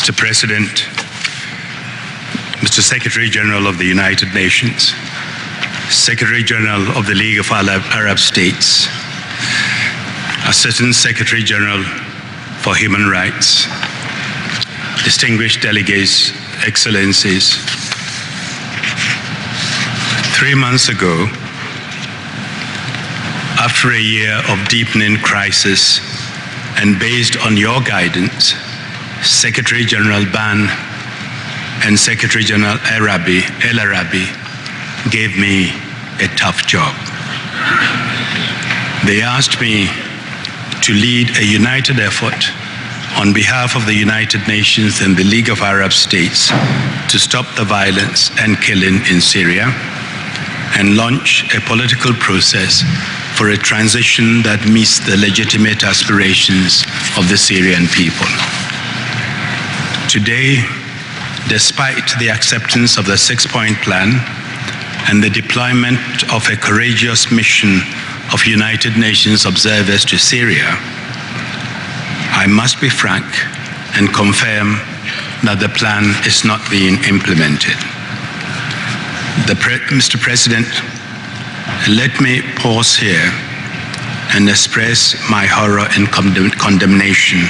Mr. President, Mr. Secretary General of the United Nations, Secretary General of the League of Arab States, Assistant Secretary General for Human Rights, distinguished delegates, excellencies. 3 months ago, after a year of deepening crisis and based on your guidance, Secretary General Ban and Secretary General El Arabi gave me a tough job. They asked me to lead a united effort on behalf of the United Nations and the League of Arab States to stop the violence and killing in Syria and launch a political process for a transition that meets the legitimate aspirations of the Syrian people. Today, despite the acceptance of the 6-point plan and the deployment of a courageous mission of United Nations observers to Syria, I must be frank and confirm that the plan is not being implemented. Mr. President, let me pause here and express my horror and condemnation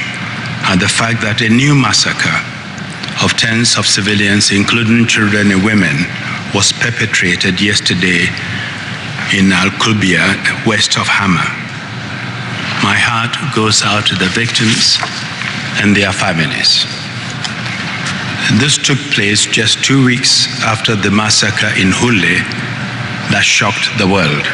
at the fact that a new massacre of tens of civilians, including children and women, was perpetrated yesterday in Al-Qubia, west of Hama. My heart goes out to the victims and their families. This took place just 2 weeks after the massacre in Hule that shocked the world.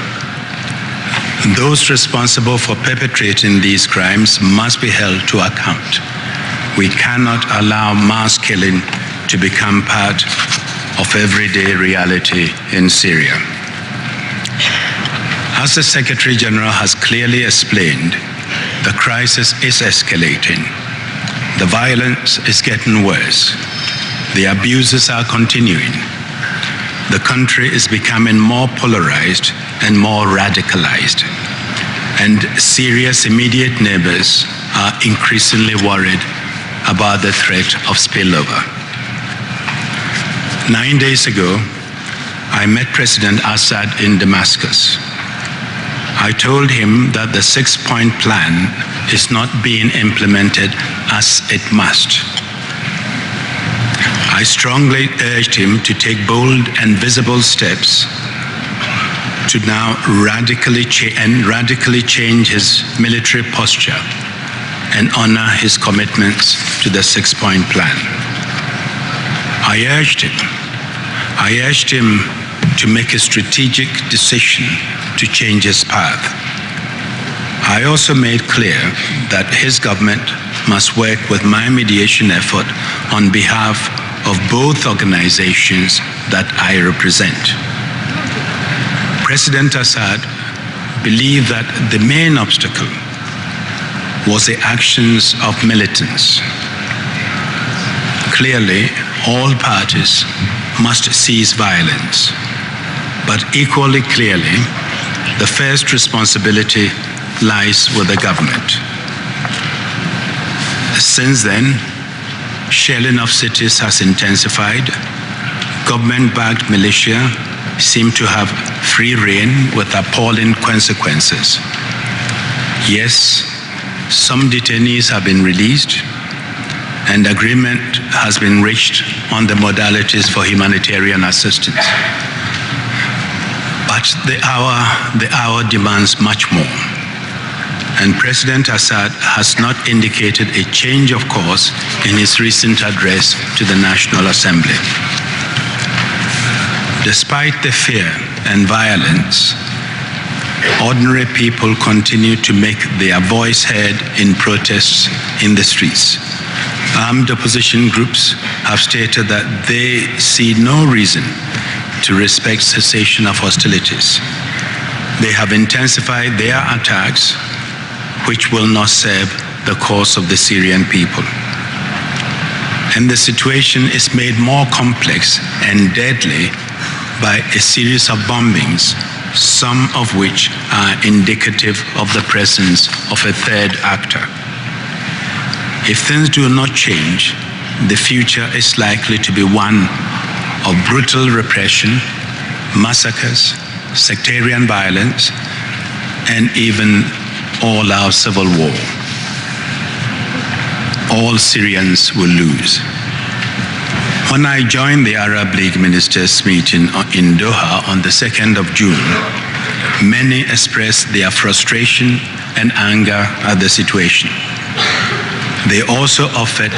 Those responsible for perpetrating these crimes must be held to account. We cannot allow mass killing to become part of everyday reality in Syria. As the Secretary General has clearly explained, the crisis is escalating. The violence is getting worse. The abuses are continuing. The country is becoming more polarized and more radicalized. And Syria's immediate neighbors are increasingly worried about the threat of spillover. 9 days ago, I met President Assad in Damascus. I told him that the 6-point plan is not being implemented as it must. I strongly urged him to take bold and visible steps to now radically change his military posture and honor his commitments to the 6-point plan. I urged him to make a strategic decision to change his path. I also made clear that his government must work with my mediation effort on behalf of both organizations that I represent. President Assad believed that the main obstacle was the actions of militants. Clearly, all parties must cease violence, but equally clearly, the first responsibility lies with the government. Since then, shelling of cities has intensified. Government-backed militia seem to have free rein with appalling consequences. Yes, some detainees have been released, and agreement has been reached on the modalities for humanitarian assistance. But the hour demands much more. And President Assad has not indicated a change of course in his recent address to the National Assembly. Despite the fear and violence, ordinary people continue to make their voice heard in protests in the streets. Armed opposition groups have stated that they see no reason to respect cessation of hostilities. They have intensified their attacks, which will not serve the cause of the Syrian people. And the situation is made more complex and deadly by a series of bombings, some of which are indicative of the presence of a third actor. If things do not change, the future is likely to be one of brutal repression, massacres, sectarian violence, and even all-out civil war. All Syrians will lose. When I joined the Arab League ministers' meeting in Doha on the 2nd of June, many expressed their frustration and anger at the situation. They also offered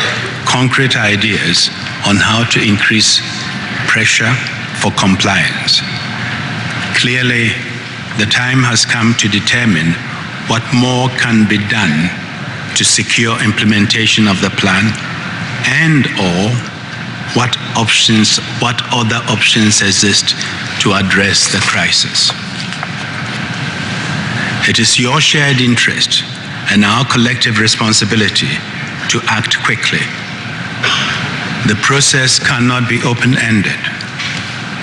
concrete ideas on how to increase pressure for compliance. Clearly, the time has come to determine what more can be done to secure implementation of the plan, and/or what other options exist to address the crisis. It is your shared interest and our collective responsibility to act quickly. The process cannot be open-ended.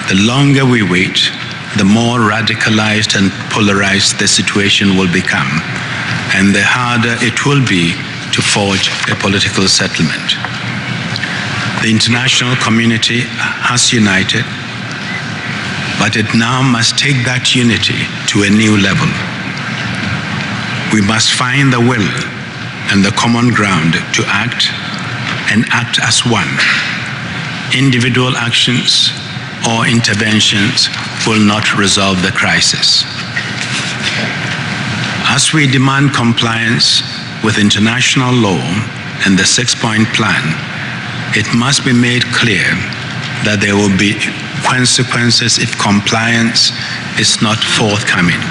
The longer we wait, the more radicalized and polarized the situation will become, and the harder it will be to forge a political settlement. The international community has united, but it now must take that unity to a new level. We must find the will and the common ground to act, and act as one. Individual actions or interventions will not resolve the crisis. As we demand compliance with international law and the 6-point plan, it must be made clear that there will be consequences if compliance is not forthcoming.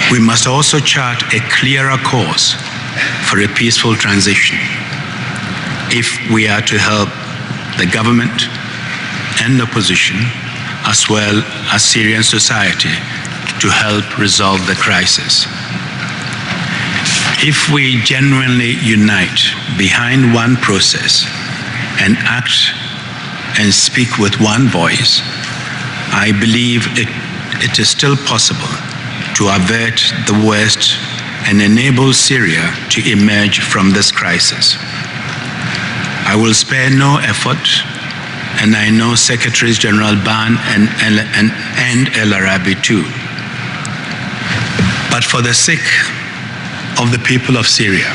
We must also chart a clearer course for a peaceful transition if we are to help the government and opposition, as well as Syrian society, to help resolve the crisis. If we genuinely unite behind one process and act and speak with one voice, I believe it is still possible to avert the worst and enable Syria to emerge from this crisis. I will spare no effort, and I know Secretaries General Ban and El Arabi too. But for the sake of the people of Syria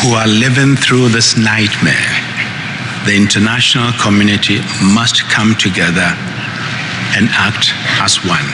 who are living through this nightmare, the international community must come together and act as one.